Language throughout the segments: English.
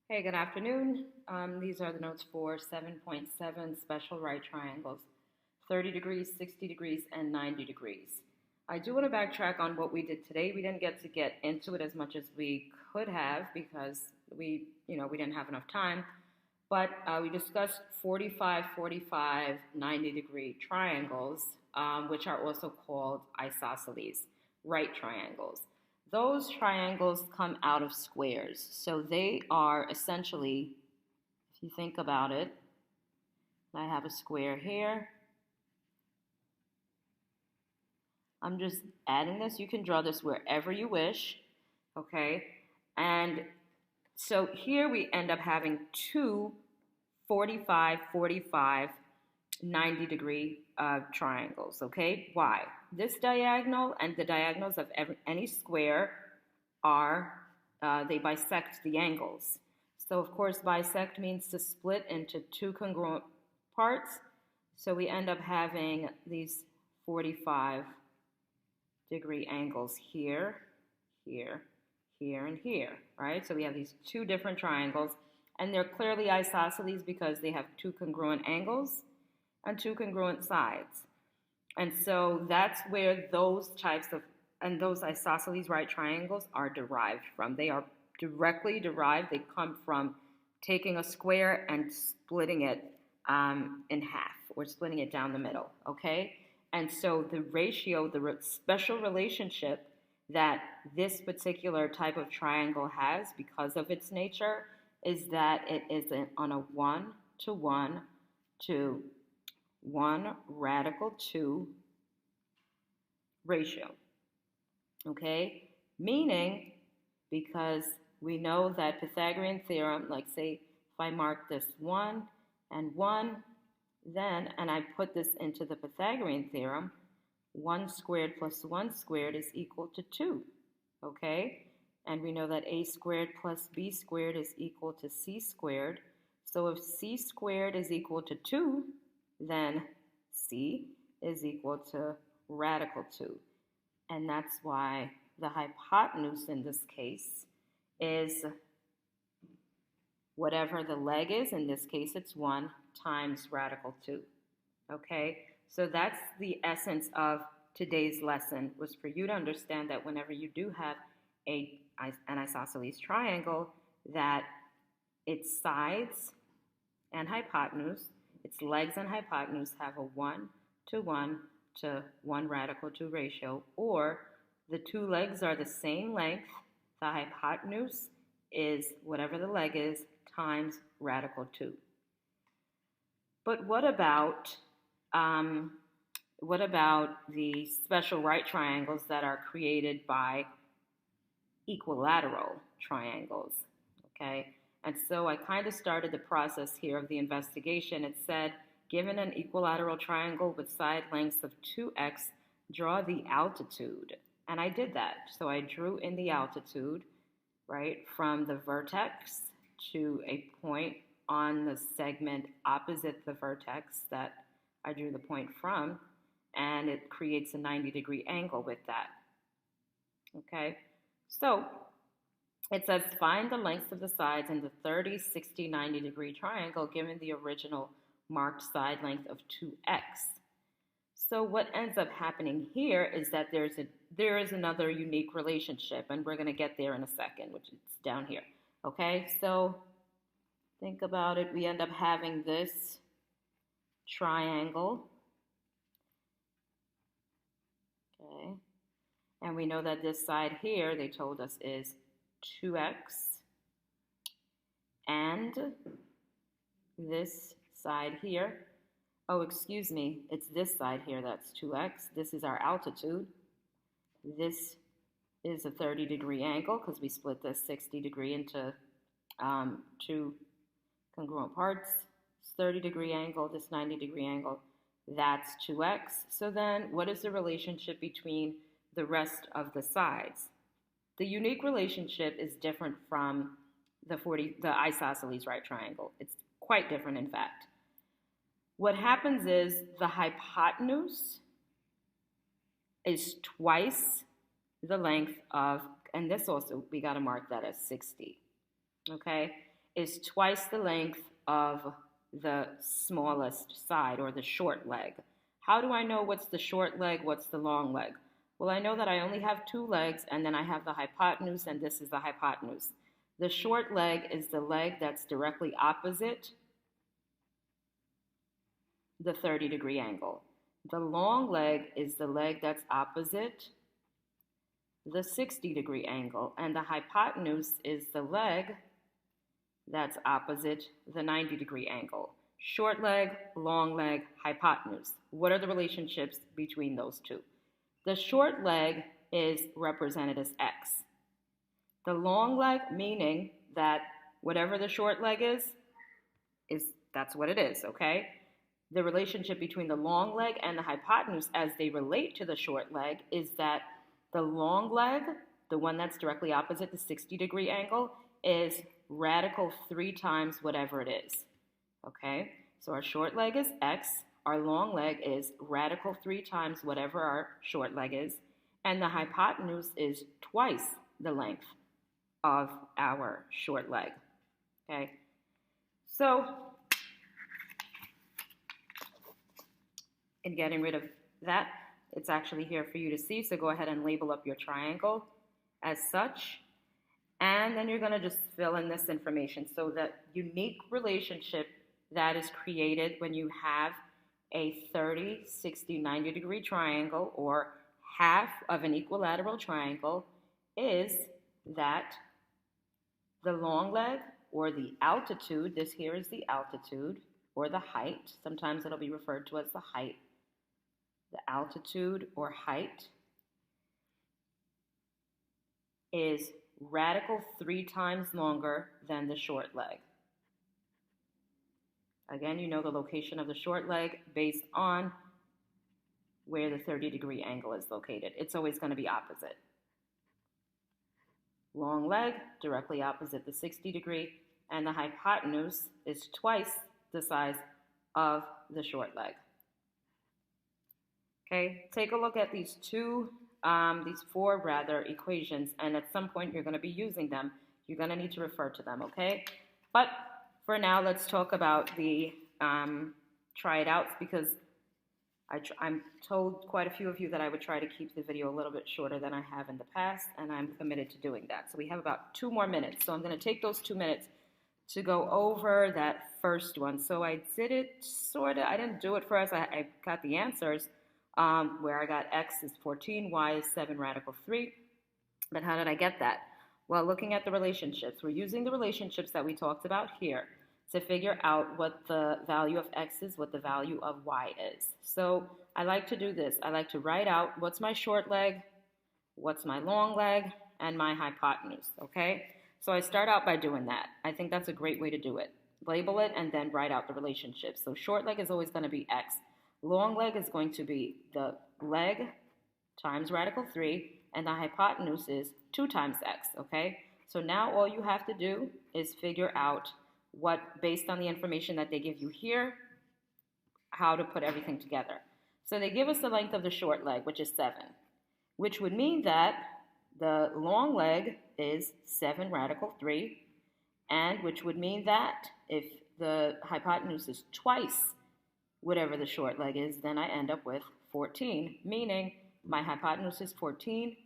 Hey, good afternoon. These are the notes for 7.7 special right triangles, 30 degrees, 60 degrees, and 90 degrees. I do want to backtrack on what we did today. We didn't get to get into it as much as we could have because we didn't have enough time. But we discussed 45, 45, 90-degree triangles, which are also called isosceles, right triangles. Those triangles come out of squares. So they are essentially, if you think about it, I have a square here. I'm just adding this. You can draw this wherever you wish, okay? And so here we end up having two 45, 45, 90-degree triangles, okay? Why? This diagonal and the diagonals of any square they bisect the angles. So of course bisect means to split into two congruent parts. So we end up having these 45-degree angles here, here, here, and here, right? So we have these two different triangles, and they're clearly isosceles because they have two congruent angles and two congruent sides. And so that's where those types of, and those isosceles right triangles are derived from. They are directly derived. They come from taking a square and splitting it in half, or splitting it down the middle, okay? And so the ratio, the special relationship that this particular type of triangle has because of its nature is that it is on a 1 to 1 to 1 radical 2 ratio, okay? Meaning, because we know that Pythagorean theorem, like say if I mark this 1 and 1, then, and I put this into the Pythagorean theorem, 1 squared plus 1 squared is equal to 2, okay? And we know that a squared plus b squared is equal to c squared. So if c squared is equal to 2, then c is equal to radical 2. And that's why the hypotenuse in this case is whatever the leg is. In this case, it's 1 times radical 2. Okay? So that's the essence of today's lesson, was for you to understand that whenever you do have an isosceles triangle, that its sides and hypotenuse, its legs and hypotenuse have a 1 to 1 to 1 radical 2 ratio, or the two legs are the same length, the hypotenuse is whatever the leg is times radical 2. But what about the special right triangles that are created by equilateral triangles, okay? And so I kind of started the process here of the investigation. It said, given an equilateral triangle with side lengths of 2x, draw the altitude. And I did that. So I drew in the altitude, right, from the vertex to a point on the segment opposite the vertex that I drew the point from, and it creates a 90-degree angle with that. Okay, so it says find the lengths of the sides in the 30, 60, 90-degree triangle given the original marked side length of 2x. So what ends up happening here is that there is another unique relationship, and we're going to get there in a second, which is down here. Okay, so think about it. We end up having this triangle. Okay, and we know that this side here, they told us, is 2x, and this side here, oh, excuse me, it's this side here that's 2x. This is our altitude. This is a 30-degree angle because we split this 60-degree into two congruent parts. 30-degree angle, this 90-degree angle, that's 2x. So then what is the relationship between the rest of the sides? The unique relationship is different from the isosceles right triangle. It's quite different, in fact. What happens is the hypotenuse is twice the length of, and this also, we got to mark that as 60, okay? is twice the length of the smallest side or the short leg. How do I know what's the short leg, what's the long leg? Well, I know that I only have two legs and then I have the hypotenuse and this is the hypotenuse. The short leg is the leg that's directly opposite the 30-degree angle. The long leg is the leg that's opposite the 60-degree angle, and the hypotenuse is the leg that's opposite the 90-degree angle. Short leg, long leg, hypotenuse. What are the relationships between those two? The short leg is represented as x. The long leg, meaning that whatever the short leg is that's what it is, okay? The relationship between the long leg and the hypotenuse as they relate to the short leg is that the long leg, the one that's directly opposite the 60-degree angle, is radical 3 times whatever it is, okay? So our short leg is x, our long leg is radical 3 times whatever our short leg is, and the hypotenuse is twice the length of our short leg, okay? So in getting rid of that, it's actually here for you to see, so go ahead and label up your triangle as such. And then you're going to just fill in this information. So the unique relationship that is created when you have a 30, 60, 90-degree triangle or half of an equilateral triangle is that the long leg or the altitude, this here is the altitude or the height, sometimes it'll be referred to as the height, the altitude or height is radical 3 times longer than the short leg. Again, you know the location of the short leg based on where the 30-degree angle is located. It's always going to be opposite. Long leg, directly opposite the 60-degree, and the hypotenuse is twice the size of the short leg. Okay, take a look at these four equations, and at some point you're going to be using them. You're going to need to refer to them, okay? But for now, let's talk about the try it outs, because I'm told quite a few of you that I would try to keep the video a little bit shorter than I have in the past, and I'm committed to doing that. So we have about 2 more minutes. So I'm going to take those 2 minutes to go over that first one. So I did it sort of, I didn't do it first. I got the answers. Where I got x is 14, y is 7 radical 3. But how did I get that? Well, looking at the relationships, we're using the relationships that we talked about here to figure out what the value of x is, what the value of y is. So I like to do this. I like to write out what's my short leg, what's my long leg, and my hypotenuse, okay? So I start out by doing that. I think that's a great way to do it. Label it and then write out the relationship. So short leg is always going to be x. Long leg is going to be the leg times radical 3, and the hypotenuse is 2 times x, okay? So now all you have to do is figure out what, based on the information that they give you here, how to put everything together. So they give us the length of the short leg, which is 7, which would mean that the long leg is 7 radical 3, and which would mean that if the hypotenuse is twice whatever the short leg is, then I end up with 14, meaning my hypotenuse is 14,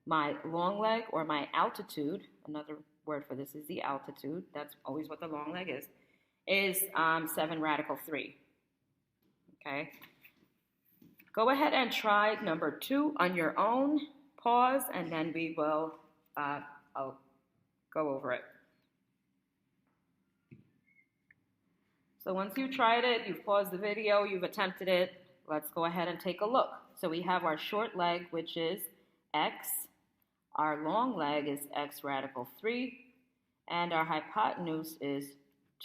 my long leg or my altitude, another word for this is the altitude, that's always what the long leg is 7 radical 3, okay? Go ahead and try number 2 on your own, pause, and then we will, I'll go over it. So once you've tried it, you've paused the video, you've attempted it, let's go ahead and take a look. So we have our short leg, which is x. Our long leg is x radical 3. And our hypotenuse is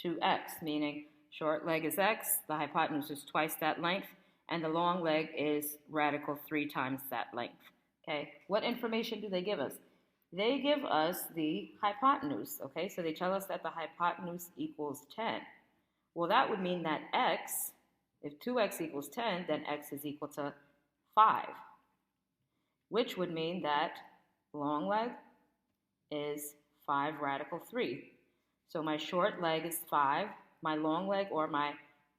2x, meaning short leg is x, the hypotenuse is twice that length, and the long leg is radical 3 times that length. Okay, what information do they give us? They give us the hypotenuse, okay? So they tell us that the hypotenuse equals 10. Well, that would mean that x, if 2x equals 10, then x is equal to 5, which would mean that long leg is 5 radical 3. So my short leg is 5. My long leg, or my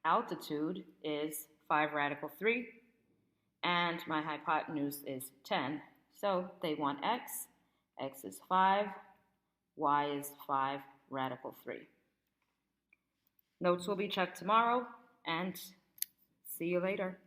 altitude, is 5 radical 3. And my hypotenuse is 10. So they want x. X is 5. Y is 5 radical 3. Notes will be checked tomorrow, and see you later.